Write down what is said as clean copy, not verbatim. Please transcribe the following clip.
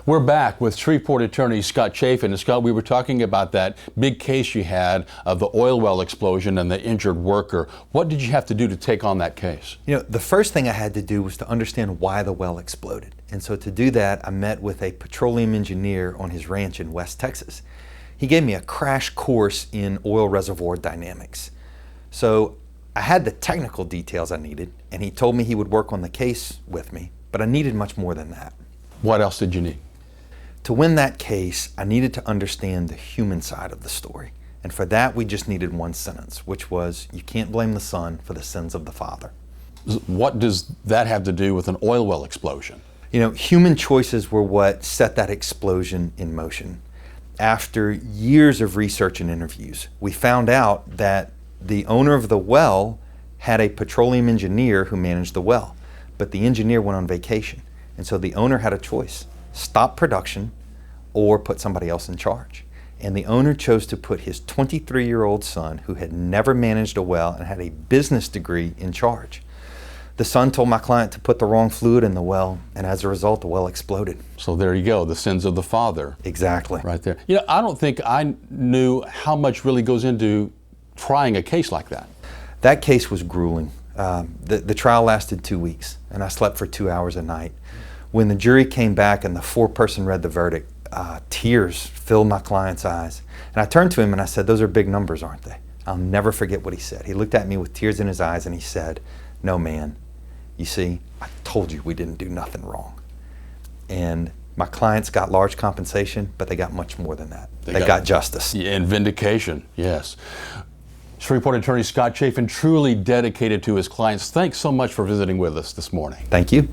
We're back with Shreveport attorney Scott Chafin. And Scott, we were talking about that big case you had of the oil well explosion and the injured worker. What did you have to do to take on that case? You know, the first thing I had to do was to understand why the well exploded. And so to do that, I met with a petroleum engineer on his ranch in West Texas. He gave me a crash course in oil reservoir dynamics. So I had the technical details I needed, and he told me he would work on the case with me, but I needed much more than that. What else did you need? To win that case, I needed to understand the human side of the story. And for that, we just needed one sentence, which was, you can't blame the son for the sins of the father. What does that have to do with an oil well explosion? You know, human choices were what set that explosion in motion. After years of research and interviews, we found out that the owner of the well had a petroleum engineer who managed the well, but the engineer went on vacation. And so the owner had a choice: stop production or put somebody else in charge. And the owner chose to put his 23-year-old son, who had never managed a well and had a business degree, in charge. The son told my client to put the wrong fluid in the well, and as a result, the well exploded. So there you go, the sins of the father. Exactly. Right there. You know, I don't think I knew how much really goes into trying a case like that. That case was grueling. The trial lasted 2 weeks, and I slept for 2 hours a night. When the jury came back and the foreperson read the verdict, tears filled my client's eyes. And I turned to him and I said, "Those are big numbers, aren't they?" I'll never forget what he said. He looked at me with tears in his eyes and he said, "No, man, you see, I told you we didn't do nothing wrong." And my clients got large compensation, but they got much more than that. They got justice. And vindication, yes. Shreveport attorney Scott Chafin, truly dedicated to his clients. Thanks so much for visiting with us this morning. Thank you.